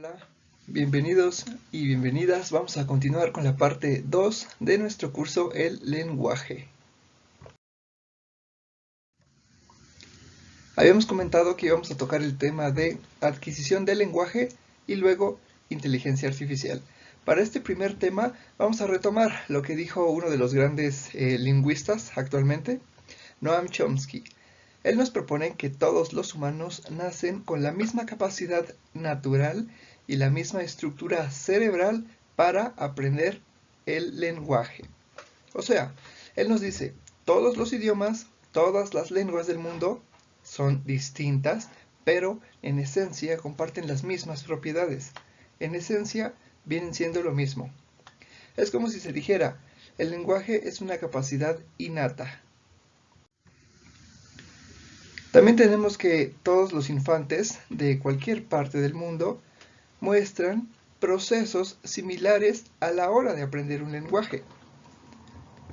Hola, bienvenidos y bienvenidas. Vamos a continuar con la parte 2 de nuestro curso El lenguaje. Habíamos comentado que íbamos a tocar el tema de adquisición del lenguaje y luego inteligencia artificial. Para este primer tema vamos a retomar lo que dijo uno de los grandes lingüistas actualmente, Noam Chomsky. Él nos propone que todos los humanos nacen con la misma capacidad natural y la misma estructura cerebral para aprender el lenguaje. O sea, él nos dice, todos los idiomas, todas las lenguas del mundo son distintas, pero en esencia comparten las mismas propiedades. En esencia vienen siendo lo mismo. Es como si se dijera, el lenguaje es una capacidad innata. También tenemos que todos los infantes de cualquier parte del mundo muestran procesos similares a la hora de aprender un lenguaje.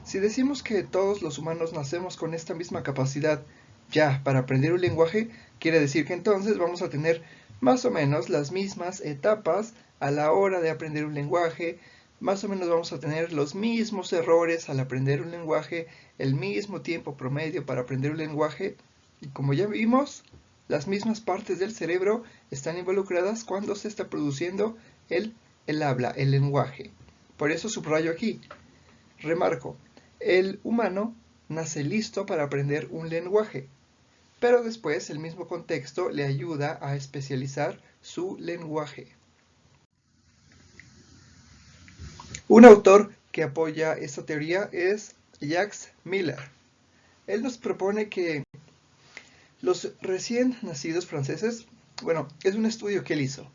Si decimos que todos los humanos nacemos con esta misma capacidad ya para aprender un lenguaje, quiere decir que entonces vamos a tener más o menos las mismas etapas a la hora de aprender un lenguaje, más o menos vamos a tener los mismos errores al aprender un lenguaje, el mismo tiempo promedio para aprender un lenguaje, y como ya vimos, las mismas partes del cerebro están involucradas cuando se está produciendo el habla, el lenguaje. Por eso subrayo aquí, remarco, el humano nace listo para aprender un lenguaje, pero después el mismo contexto le ayuda a especializar su lenguaje. Un autor que apoya esta teoría es Jacques Miller. Él nos propone que los recién nacidos franceses, es un estudio que él hizo.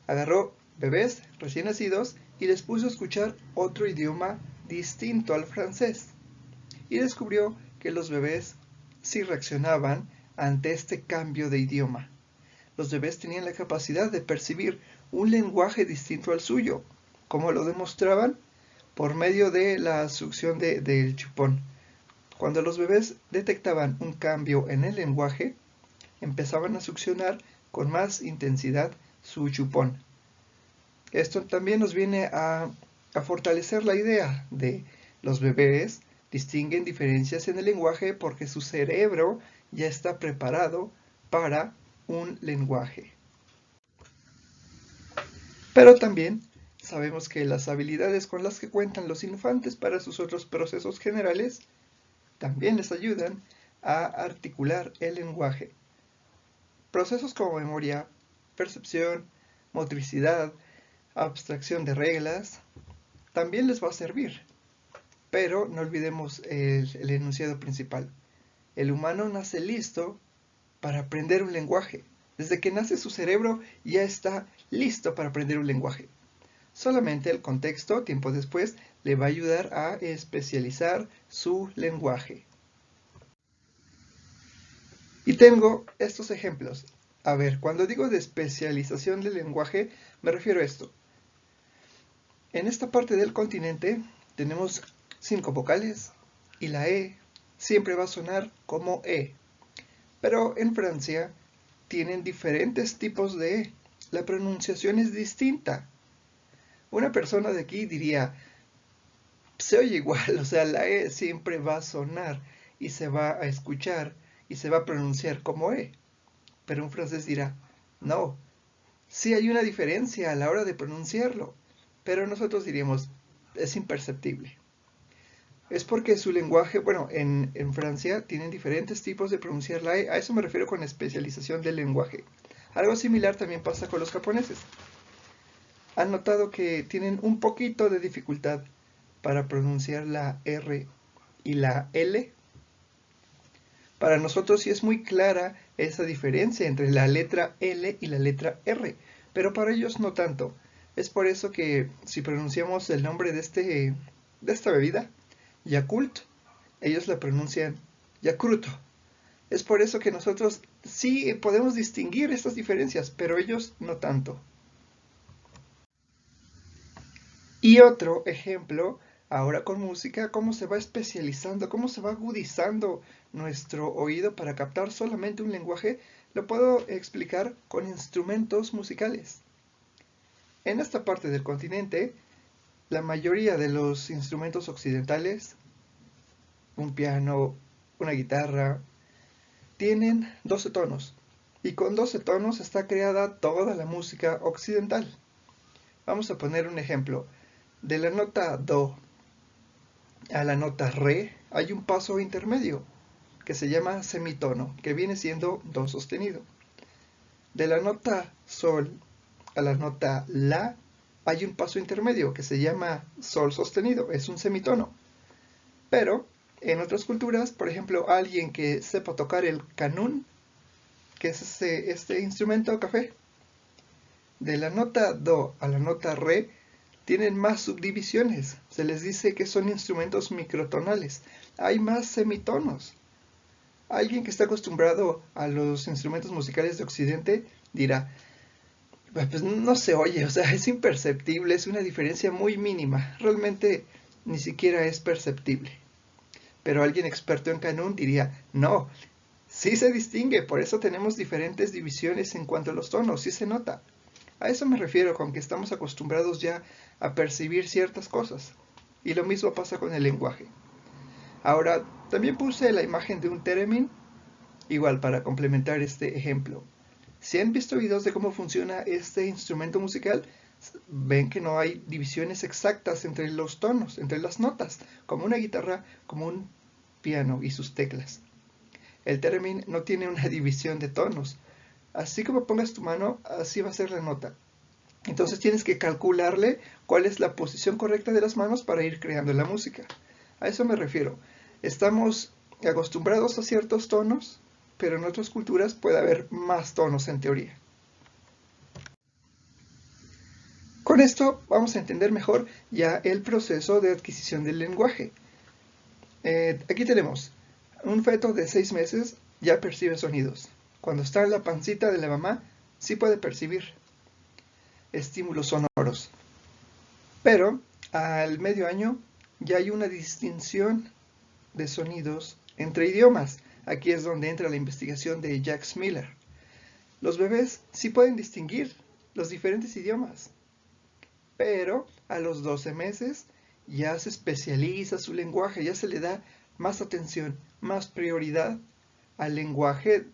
Agarró bebés recién nacidos y les puso a escuchar otro idioma distinto al francés. Y descubrió que los bebés sí reaccionaban ante este cambio de idioma. Los bebés tenían la capacidad de percibir un lenguaje distinto al suyo. ¿Cómo lo demostraban? Por medio de la succión del chupón. Cuando los bebés detectaban un cambio en el lenguaje, empezaban a succionar con más intensidad su chupón. Esto también nos viene a fortalecer la idea de los bebés distinguen diferencias en el lenguaje porque su cerebro ya está preparado para un lenguaje. Pero también sabemos que las habilidades con las que cuentan los infantes para sus otros procesos generales también les ayudan a articular el lenguaje. Procesos como memoria, percepción, motricidad, abstracción de reglas, también les va a servir. Pero no olvidemos el enunciado principal. El humano nace listo para aprender un lenguaje. Desde que nace su cerebro ya está listo para aprender un lenguaje. Solamente el contexto, tiempo después, le va a ayudar a especializar su lenguaje. Y tengo estos ejemplos. A ver, cuando digo de especialización del lenguaje, me refiero a esto. En esta parte del continente tenemos 5 vocales y la E siempre va a sonar como E. Pero en Francia tienen diferentes tipos de E. La pronunciación es distinta. Una persona de aquí diría, se oye igual, o sea, la E siempre va a sonar y se va a escuchar y se va a pronunciar como E. Pero un francés dirá, no, sí hay una diferencia a la hora de pronunciarlo. Pero nosotros diríamos, es imperceptible. Es porque su lenguaje, en Francia tienen diferentes tipos de pronunciar la E. A eso me refiero con especialización del lenguaje. Algo similar también pasa con los japoneses. Han notado que tienen un poquito de dificultad para pronunciar la R y la L. Para nosotros sí es muy clara esa diferencia entre la letra L y la letra R, pero para ellos no tanto. Es por eso que si pronunciamos el nombre de esta bebida, Yakult, ellos la pronuncian Yakuruto. Es por eso que nosotros sí podemos distinguir estas diferencias, pero ellos no tanto. Y otro ejemplo, ahora con música, cómo se va especializando, cómo se va agudizando nuestro oído para captar solamente un lenguaje, lo puedo explicar con instrumentos musicales. En esta parte del continente, la mayoría de los instrumentos occidentales, un piano, una guitarra, tienen 12 tonos. Y con 12 tonos está creada toda la música occidental. Vamos a poner un ejemplo. De la nota Do a la nota Re hay un paso intermedio que se llama semitono, que viene siendo Do sostenido. De la nota Sol a la nota La hay un paso intermedio que se llama Sol sostenido, es un semitono. Pero en otras culturas, por ejemplo, alguien que sepa tocar el canún, que es este instrumento café, de la nota Do a la nota Re tienen más subdivisiones. Se les dice que son instrumentos microtonales. Hay más semitonos. Alguien que está acostumbrado a los instrumentos musicales de Occidente dirá, pues no se oye, o sea, es imperceptible, es una diferencia muy mínima. Realmente ni siquiera es perceptible. Pero alguien experto en canún diría, no, sí se distingue, por eso tenemos diferentes divisiones en cuanto a los tonos, sí se nota. A eso me refiero con que estamos acostumbrados ya a percibir ciertas cosas. Y lo mismo pasa con el lenguaje. Ahora, también puse la imagen de un theremin, igual para complementar este ejemplo. Si han visto videos de cómo funciona este instrumento musical, ven que no hay divisiones exactas entre los tonos, entre las notas, como una guitarra, como un piano y sus teclas. El theremin no tiene una división de tonos. Así como pongas tu mano, así va a ser la nota. Entonces tienes que calcularle cuál es la posición correcta de las manos para ir creando la música. A eso me refiero. Estamos acostumbrados a ciertos tonos, pero en otras culturas puede haber más tonos en teoría. Con esto vamos a entender mejor ya el proceso de adquisición del lenguaje. Aquí tenemos un feto de 6 meses, ya percibe sonidos. Cuando está en la pancita de la mamá, sí puede percibir estímulos sonoros. Pero al medio año ya hay una distinción de sonidos entre idiomas. Aquí es donde entra la investigación de Jacques Miller. Los bebés sí pueden distinguir los diferentes idiomas, pero a los 12 meses ya se especializa su lenguaje, ya se le da más atención, más prioridad al lenguaje,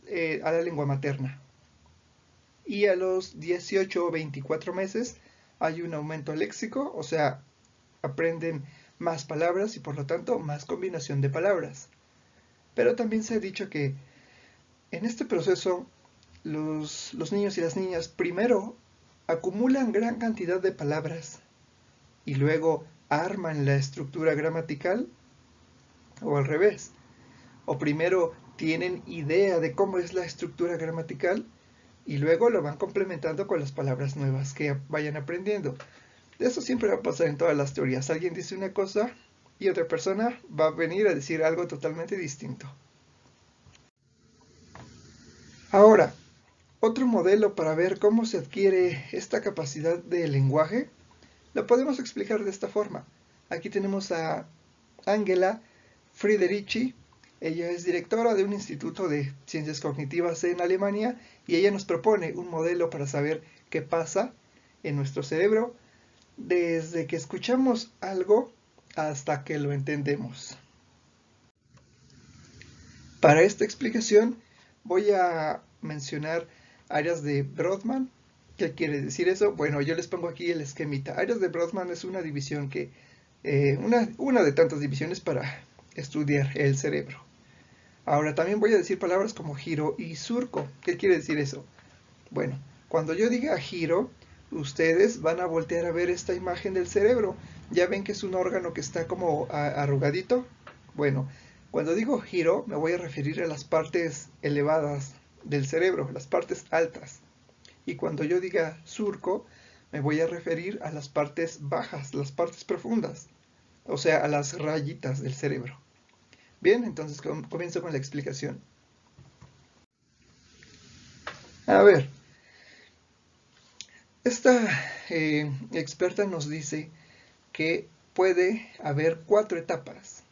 a la lengua materna. Y a los 18 o 24 meses hay un aumento léxico, o sea, aprenden más palabras y por lo tanto más combinación de palabras. Pero también se ha dicho que en este proceso los niños y las niñas primero acumulan gran cantidad de palabras y luego arman la estructura gramatical, o al revés. O primero tienen idea de cómo es la estructura gramatical y luego lo van complementando con las palabras nuevas que vayan aprendiendo. Eso siempre va a pasar en todas las teorías. Alguien dice una cosa y otra persona va a venir a decir algo totalmente distinto. Ahora, otro modelo para ver cómo se adquiere esta capacidad de lenguaje, lo podemos explicar de esta forma. Aquí tenemos a Angela Friederici. Ella es directora de un instituto de ciencias cognitivas en Alemania y ella nos propone un modelo para saber qué pasa en nuestro cerebro desde que escuchamos algo hasta que lo entendemos. Para esta explicación voy a mencionar áreas de Brodmann. ¿Qué quiere decir eso? Bueno, yo les pongo aquí el esquemita. Áreas de Brodmann es una división que, una de tantas divisiones para estudiar el cerebro. Ahora también voy a decir palabras como giro y surco. ¿Qué quiere decir eso? Bueno, cuando yo diga giro, ustedes van a voltear a ver esta imagen del cerebro. ¿Ya ven que es un órgano que está como arrugadito? Bueno, cuando digo giro, me voy a referir a las partes elevadas del cerebro, las partes altas. Y cuando yo diga surco, me voy a referir a las partes bajas, las partes profundas, o sea, a las rayitas del cerebro. Bien, entonces comienzo con la explicación. A ver, esta experta nos dice que puede haber 4 etapas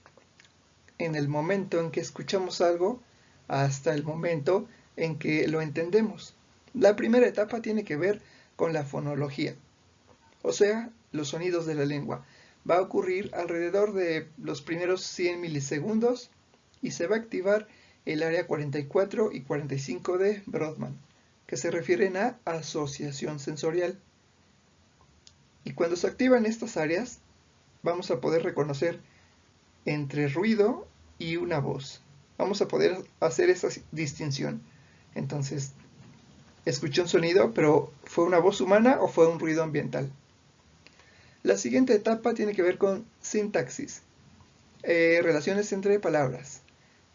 en el momento en que escuchamos algo hasta el momento en que lo entendemos. La primera etapa tiene que ver con la fonología. o sea, los sonidos de la lengua. Va a ocurrir alrededor de los primeros 100 milisegundos y se va a activar el área 44 y 45 de Brodmann, que se refieren a asociación sensorial. Y cuando se activan estas áreas, vamos a poder reconocer entre ruido y una voz. Vamos a poder hacer esa distinción. Entonces, escuché un sonido, pero ¿fue una voz humana o fue un ruido ambiental? La siguiente etapa tiene que ver con sintaxis, relaciones entre palabras,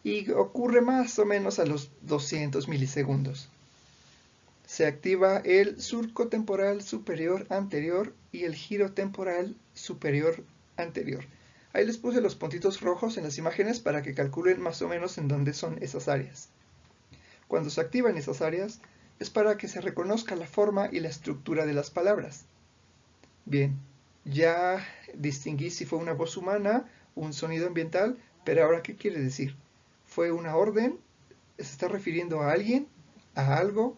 y ocurre más o menos a los 200 milisegundos. Se activa el surco temporal superior anterior y el giro temporal superior anterior. Ahí les puse los puntitos rojos en las imágenes para que calculen más o menos en dónde son esas áreas. Cuando se activan esas áreas es para que se reconozca la forma y la estructura de las palabras. Bien, ya distinguí si fue una voz humana, un sonido ambiental, pero ahora ¿qué quiere decir? ¿Fue una orden? ¿Se está refiriendo a alguien? ¿A algo?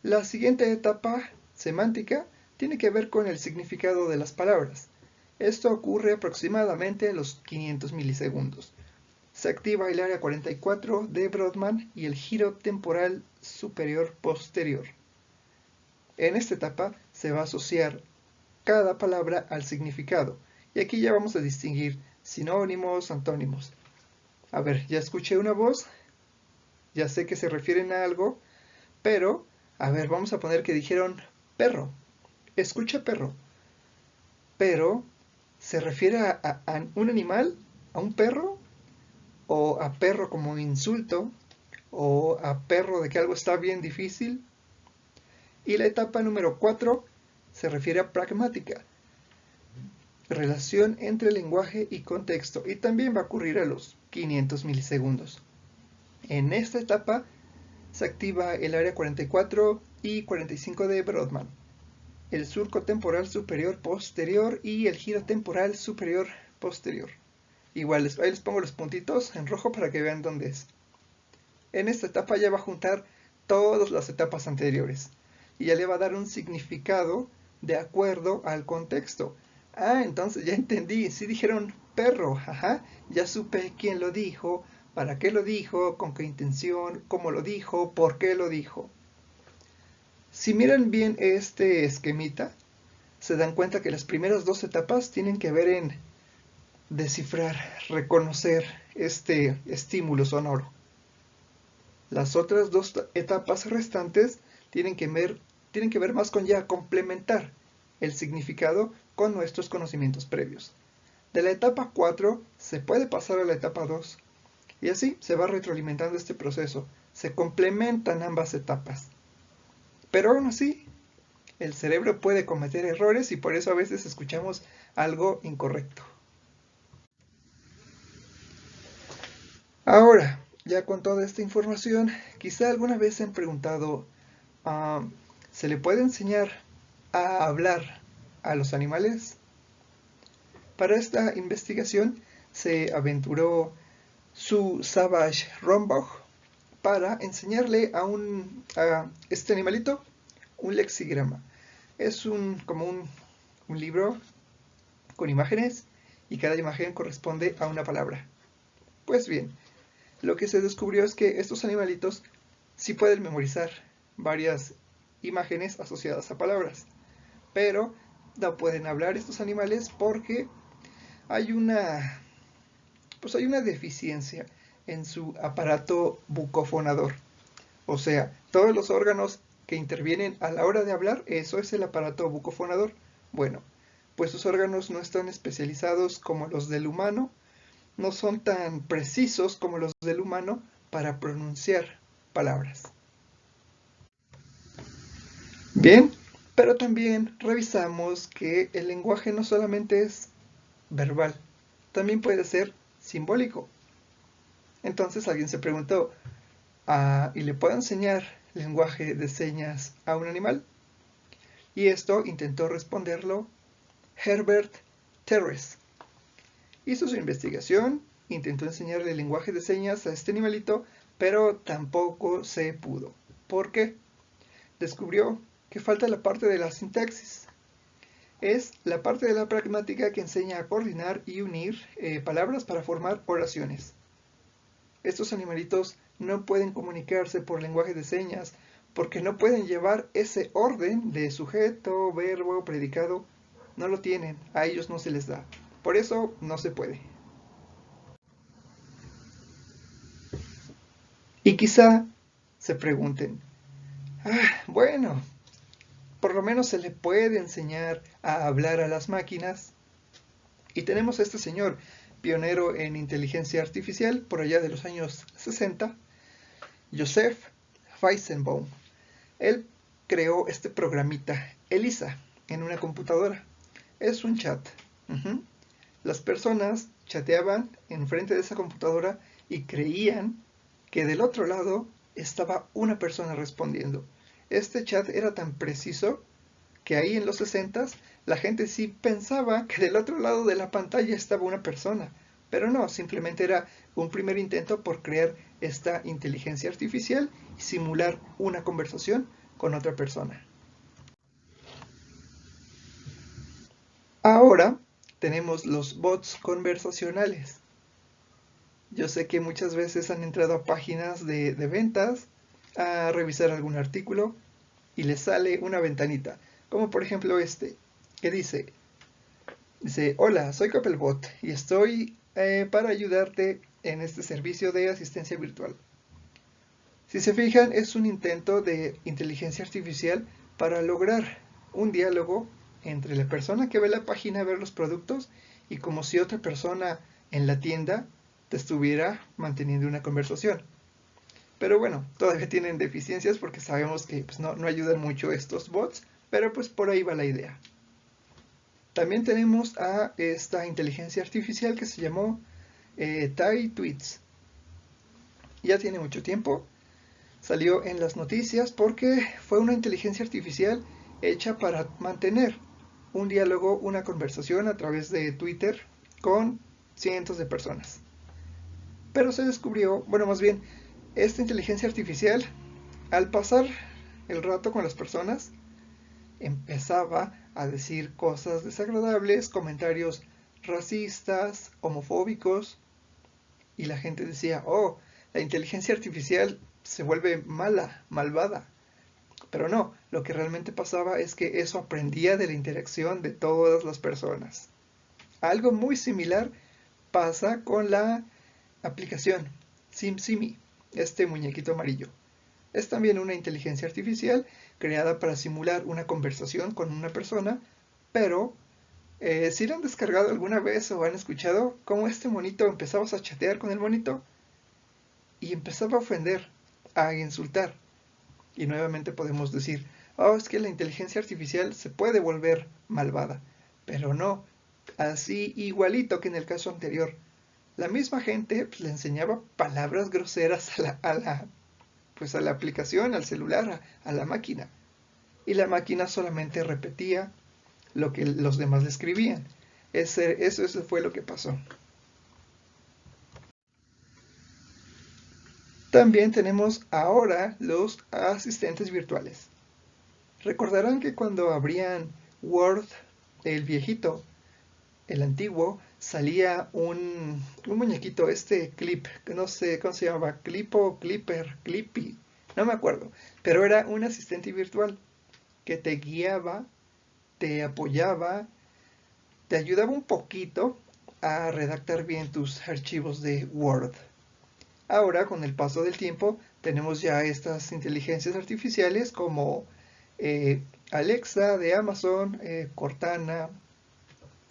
La siguiente etapa, semántica, tiene que ver con el significado de las palabras. Esto ocurre aproximadamente a los 500 milisegundos. Se activa el área 44 de Brodmann y el giro temporal superior posterior. En esta etapa se va a asociar cada palabra al significado. Y aquí ya vamos a distinguir sinónimos, antónimos. A ver, ya escuché una voz, ya sé que se refieren a algo, pero, a ver, vamos a poner que dijeron perro. Escucha perro. Pero, ¿se refiere a un animal? ¿A un perro? ¿O a perro como insulto? ¿O a perro de que algo está bien difícil? Y la etapa número 4 se refiere a pragmática, relación entre lenguaje y contexto, y también va a ocurrir a los 500 milisegundos. En esta etapa se activa el área 44 y 45 de Brodmann, el surco temporal superior posterior y el giro temporal superior posterior. Igual, ahí les pongo los puntitos en rojo para que vean dónde es. En esta etapa ya va a juntar todas las etapas anteriores y ya le va a dar un significado de acuerdo al contexto. Ah, entonces ya entendí, sí dijeron perro, ajá, ya supe quién lo dijo, para qué lo dijo, con qué intención, cómo lo dijo, por qué lo dijo. Si miran bien este esquemita, se dan cuenta que las primeras dos etapas tienen que ver en descifrar, reconocer este estímulo sonoro. Las otras dos etapas restantes tienen que ver más con ya complementar el significado con nuestros conocimientos previos. De la etapa 4 se puede pasar a la etapa 2 y así se va retroalimentando este proceso. Se complementan ambas etapas. Pero aún así, el cerebro puede cometer errores y por eso a veces escuchamos algo incorrecto. Ahora, ya con toda esta información, quizá alguna vez se han preguntado, ¿se le puede enseñar a hablar a los animales? Para esta investigación se aventuró Sue Savage Rombach para enseñarle a este animalito un lexigrama. Es como un libro con imágenes y cada imagen corresponde a una palabra. Pues bien, lo que se descubrió es que estos animalitos sí pueden memorizar varias imágenes asociadas a palabras, pero no pueden hablar estos animales porque hay una deficiencia en su aparato bucofonador. O sea, todos los órganos que intervienen a la hora de hablar, eso es el aparato bucofonador. Bueno, pues sus órganos no están especializados como los del humano, no son tan precisos como los del humano para pronunciar palabras. Bien, pero también revisamos que el lenguaje no solamente es verbal, también puede ser simbólico. Entonces alguien se preguntó, ¿y le puedo enseñar lenguaje de señas a un animal? Y esto intentó responderlo Herbert Terrace. Hizo su investigación, intentó enseñarle el lenguaje de señas a este animalito, pero tampoco se pudo. ¿Por qué? Descubrió que falta la parte de la sintaxis. Es la parte de la pragmática que enseña a coordinar y unir palabras para formar oraciones. Estos animalitos no pueden comunicarse por lenguaje de señas porque no pueden llevar ese orden de sujeto, verbo, predicado. No lo tienen, a ellos no se les da. Por eso no se puede. Y quizá se pregunten, bueno, por lo menos se le puede enseñar a hablar a las máquinas. Y tenemos a este señor, pionero en inteligencia artificial por allá de los años 60, Joseph Weizenbaum. Él creó este programita, Elisa, en una computadora. Es un chat. Las personas chateaban enfrente de esa computadora y creían que del otro lado estaba una persona respondiendo. Este chat era tan preciso que ahí en los 60s la gente sí pensaba que del otro lado de la pantalla estaba una persona. Pero no, simplemente era un primer intento por crear esta inteligencia artificial y simular una conversación con otra persona. Ahora tenemos los bots conversacionales. Yo sé que muchas veces han entrado a páginas de ventas a revisar algún artículo y les sale una ventanita, como por ejemplo este, que dice, hola, soy Coppelbot y estoy para ayudarte en este servicio de asistencia virtual. Si se fijan, es un intento de inteligencia artificial para lograr un diálogo entre la persona que ve la página, ver los productos, y como si otra persona en la tienda te estuviera manteniendo una conversación. Pero bueno, todavía tienen deficiencias porque sabemos que pues, no ayudan mucho estos bots, pero pues por ahí va la idea. También tenemos a esta inteligencia artificial que se llamó Tai Tweets. Ya tiene mucho tiempo, salió en las noticias porque fue una inteligencia artificial hecha para mantener un diálogo, una conversación a través de Twitter con cientos de personas. Pero se descubrió, bueno, más bien, esta inteligencia artificial, al pasar el rato con las personas, empezaba a decir cosas desagradables, comentarios racistas, homofóbicos, y la gente decía, oh, la inteligencia artificial se vuelve mala, malvada. Pero no, lo que realmente pasaba es que eso aprendía de la interacción de todas las personas. Algo muy similar pasa con la aplicación SimSimi, este muñequito amarillo. Es también una inteligencia artificial creada para simular una conversación con una persona, pero si lo han descargado alguna vez o han escuchado cómo este monito empezabas a chatear con el monito y empezaba a ofender, a insultar. Y nuevamente podemos decir, oh, es que la inteligencia artificial se puede volver malvada. Pero no, así igualito que en el caso anterior. La misma gente pues, le enseñaba palabras groseras a la aplicación, al celular, a la máquina. Y la máquina solamente repetía lo que los demás le escribían. Eso fue lo que pasó. También tenemos ahora los asistentes virtuales. Recordarán que cuando abrían Word, el viejito, el antiguo, salía un muñequito, este Clip, que no sé cómo se llamaba, Clipo, Clipper, Clippy, no me acuerdo, pero era un asistente virtual que te guiaba, te apoyaba, te ayudaba un poquito a redactar bien tus archivos de Word. Ahora, con el paso del tiempo, tenemos ya estas inteligencias artificiales como Alexa de Amazon, Cortana,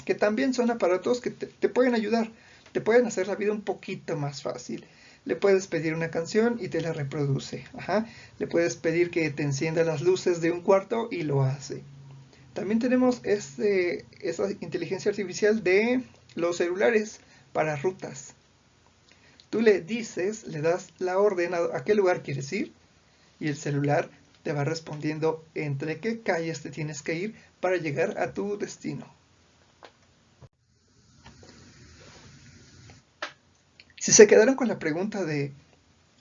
que también son aparatos que te pueden ayudar, te pueden hacer la vida un poquito más fácil. Le puedes pedir una canción y te la reproduce. Le puedes pedir que te encienda las luces de un cuarto y lo hace. También tenemos esa inteligencia artificial de los celulares para rutas. Tú le dices, le das la orden a qué lugar quieres ir y el celular te va respondiendo entre qué calles te tienes que ir para llegar a tu destino. Si se quedaron con la pregunta de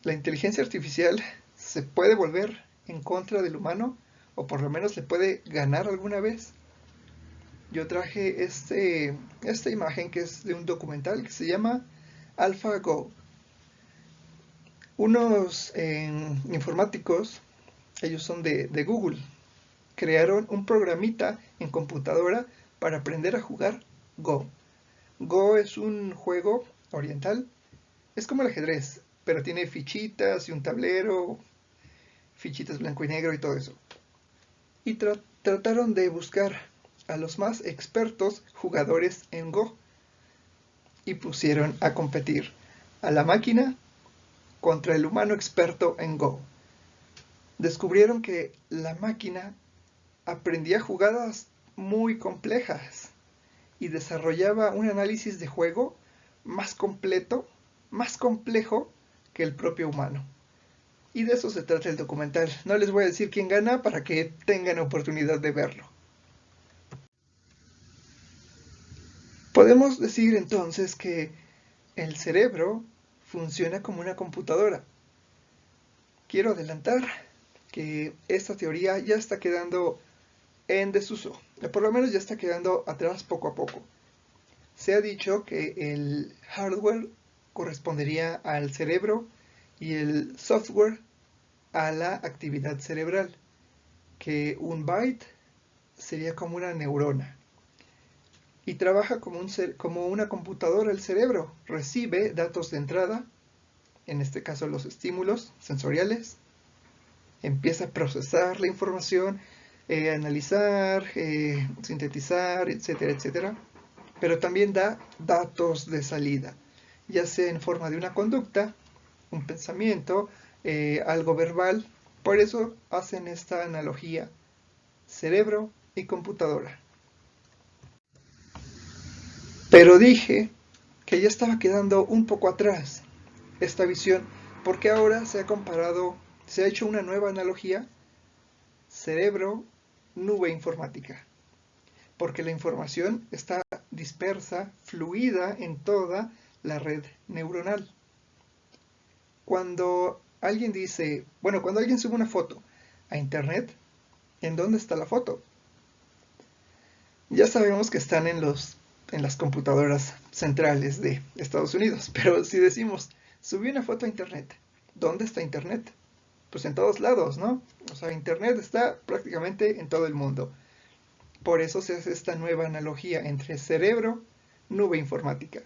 ¿la inteligencia artificial se puede volver en contra del humano o por lo menos le puede ganar alguna vez? yo traje esta imagen que es de un documental que se llama AlphaGo. Unos informáticos, ellos son de Google, crearon un programita en computadora para aprender a jugar Go. Go es un juego oriental, es como el ajedrez, pero tiene fichitas y un tablero, fichitas blanco y negro y todo eso. Y trataron de buscar a los más expertos jugadores en Go y pusieron a competir a la máquina contra el humano experto en Go. Descubrieron que la máquina aprendía jugadas muy complejas y desarrollaba un análisis de juego más completo, más complejo que el propio humano. Y de eso se trata el documental. No les voy a decir quién gana para que tengan oportunidad de verlo. Podemos decir entonces que el cerebro funciona como una computadora. Quiero adelantar que esta teoría ya está quedando en desuso, por lo menos ya está quedando atrás poco a poco. Se ha dicho que el hardware correspondería al cerebro y el software a la actividad cerebral, que un byte sería como una neurona. Y trabaja como una computadora el cerebro, recibe datos de entrada, en este caso los estímulos sensoriales, empieza a procesar la información, analizar, sintetizar, etcétera, etcétera, pero también da datos de salida, ya sea en forma de una conducta, un pensamiento, algo verbal. Por eso hacen esta analogía cerebro y computadora. Pero dije que ya estaba quedando un poco atrás esta visión, porque ahora se ha hecho una nueva analogía cerebro, nube informática, porque la información está dispersa, fluida en toda la red neuronal. Cuando alguien sube una foto a internet, ¿en dónde está la foto? Ya sabemos que están en las computadoras centrales de Estados Unidos, pero si decimos, subí una foto a internet, ¿dónde está internet? Pues en todos lados, ¿no? O sea, internet está prácticamente en todo el mundo. Por eso se hace esta nueva analogía entre cerebro, nube informática.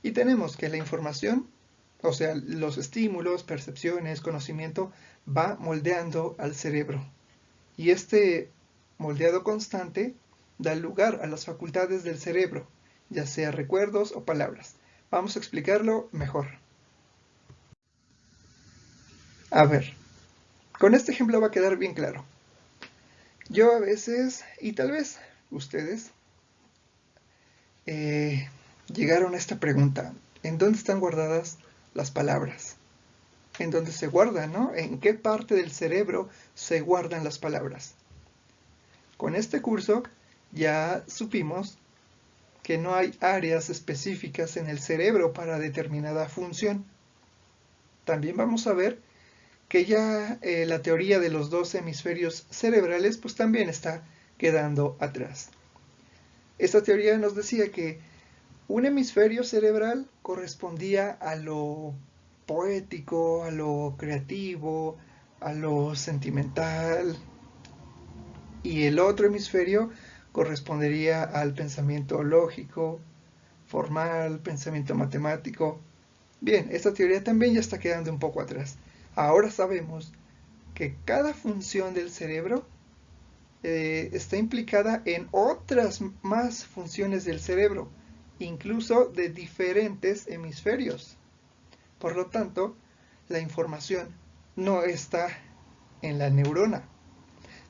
Y tenemos que la información, o sea, los estímulos, percepciones, conocimiento, va moldeando al cerebro. Y este moldeado constante da lugar a las facultades del cerebro, ya sea recuerdos o palabras. Vamos a explicarlo mejor. A ver, con este ejemplo va a quedar bien claro. Yo a veces, y tal vez ustedes, llegaron a esta pregunta: ¿en dónde están guardadas las palabras? ¿En dónde se guardan, no? ¿En qué parte del cerebro se guardan las palabras? Con este curso ya supimos que no hay áreas específicas en el cerebro para determinada función. También vamos a ver que ya la teoría de los dos hemisferios cerebrales pues también está quedando atrás. Esta teoría nos decía que un hemisferio cerebral correspondía a lo poético, a lo creativo, a lo sentimental, y el otro hemisferio correspondería al pensamiento lógico, formal, pensamiento matemático. Bien, esta teoría también ya está quedando un poco atrás. Ahora sabemos que cada función del cerebro está implicada en otras más funciones del cerebro, incluso de diferentes hemisferios. Por lo tanto, la información no está en la neurona.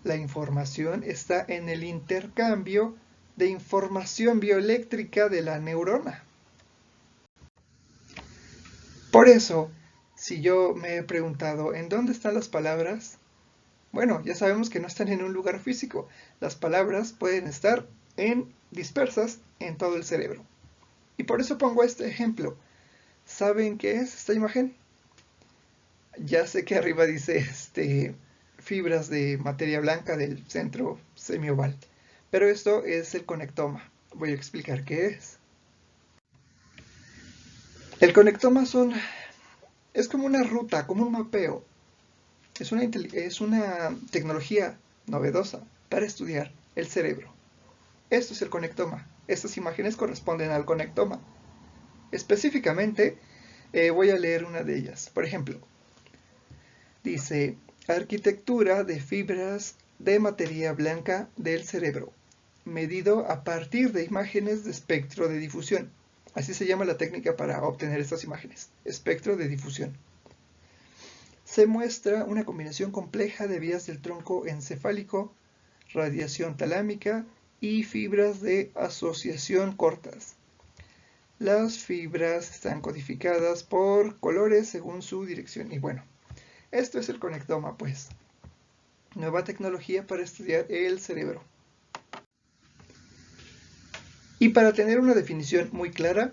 La información está en el intercambio de información bioeléctrica de la neurona. Por eso, si yo me he preguntado ¿en dónde están las palabras? Bueno, ya sabemos que no están en un lugar físico. Las palabras pueden estar dispersas en todo el cerebro. Y por eso pongo este ejemplo. ¿Saben qué es esta imagen? Ya sé que arriba dice fibras de materia blanca del centro semioval. Pero esto es el conectoma. Voy a explicar qué es. El conectoma es como una ruta, como un mapeo. Es una tecnología novedosa para estudiar el cerebro. Esto es el conectoma. Estas imágenes corresponden al conectoma. Específicamente, voy a leer una de ellas. Por ejemplo, dice, arquitectura de fibras de materia blanca del cerebro, medido a partir de imágenes de espectro de difusión. Así se llama la técnica para obtener estas imágenes, espectro de difusión. Se muestra una combinación compleja de vías del tronco encefálico, radiación talámica y fibras de asociación cortas. Las fibras están codificadas por colores según su dirección. Y bueno, esto es el conectoma, pues. Nueva tecnología para estudiar el cerebro. Y para tener una definición muy clara,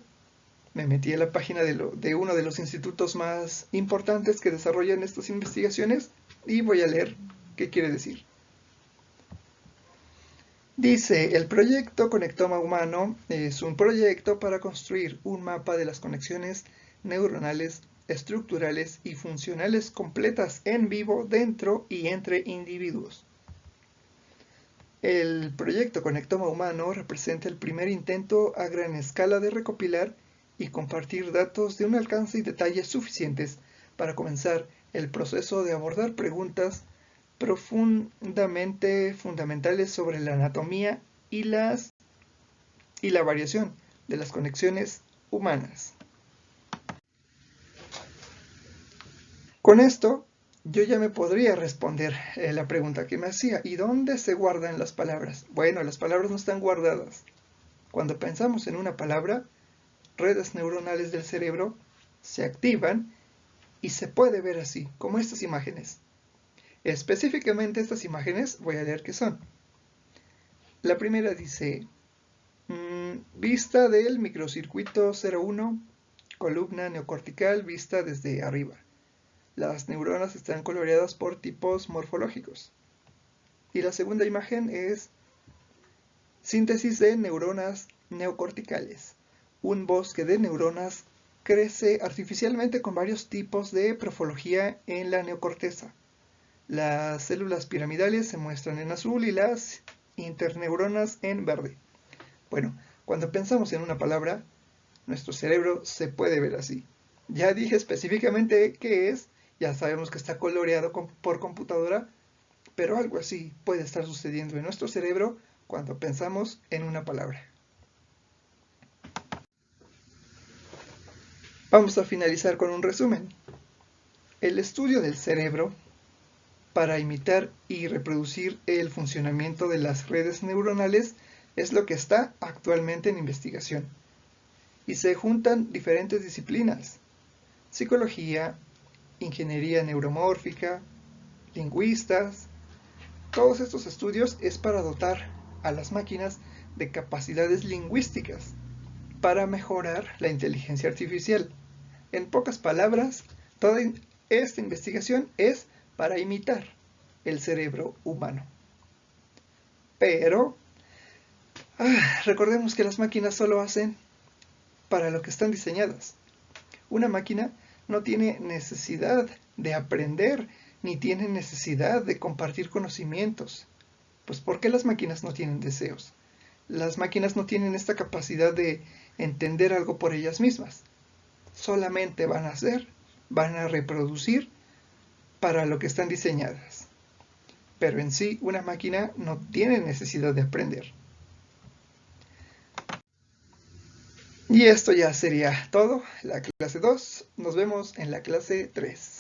me metí a la página de uno de los institutos más importantes que desarrollan estas investigaciones y voy a leer qué quiere decir. Dice, el proyecto Conectoma Humano es un proyecto para construir un mapa de las conexiones neuronales, estructurales y funcionales completas en vivo dentro y entre individuos. El proyecto Conectoma Humano representa el primer intento a gran escala de recopilar y compartir datos de un alcance y detalles suficientes para comenzar el proceso de abordar preguntas profundamente fundamentales sobre la anatomía y la variación de las conexiones humanas. Con esto, yo ya me podría responder la pregunta que me hacía. ¿Y dónde se guardan las palabras? Bueno, las palabras no están guardadas. Cuando pensamos en una palabra, redes neuronales del cerebro se activan y se puede ver así, como estas imágenes. Específicamente estas imágenes voy a leer qué son. La primera dice, vista del microcircuito 01, columna neocortical vista desde arriba. Las neuronas están coloreadas por tipos morfológicos. Y la segunda imagen es síntesis de neuronas neocorticales. Un bosque de neuronas crece artificialmente con varios tipos de morfología en la neocorteza. Las células piramidales se muestran en azul y las interneuronas en verde. Bueno, cuando pensamos en una palabra, nuestro cerebro se puede ver así. Ya dije específicamente qué es, ya sabemos que está coloreado por computadora, pero algo así puede estar sucediendo en nuestro cerebro cuando pensamos en una palabra. Vamos a finalizar con un resumen. El estudio del cerebro para imitar y reproducir el funcionamiento de las redes neuronales es lo que está actualmente en investigación. Y se juntan diferentes disciplinas: psicología, ingeniería neuromórfica, lingüistas. Todos estos estudios es para dotar a las máquinas de capacidades lingüísticas para mejorar la inteligencia artificial. En pocas palabras, toda esta investigación es para imitar el cerebro humano. Pero recordemos que las máquinas solo hacen para lo que están diseñadas. Una máquina no tiene necesidad de aprender, ni tiene necesidad de compartir conocimientos. Pues ¿por qué las máquinas no tienen deseos? Las máquinas no tienen esta capacidad de entender algo por ellas mismas. Solamente van a hacer, van a reproducir para lo que están diseñadas. Pero en sí, una máquina no tiene necesidad de aprender. Y esto ya sería todo, la clase 2. Nos vemos en la clase 3.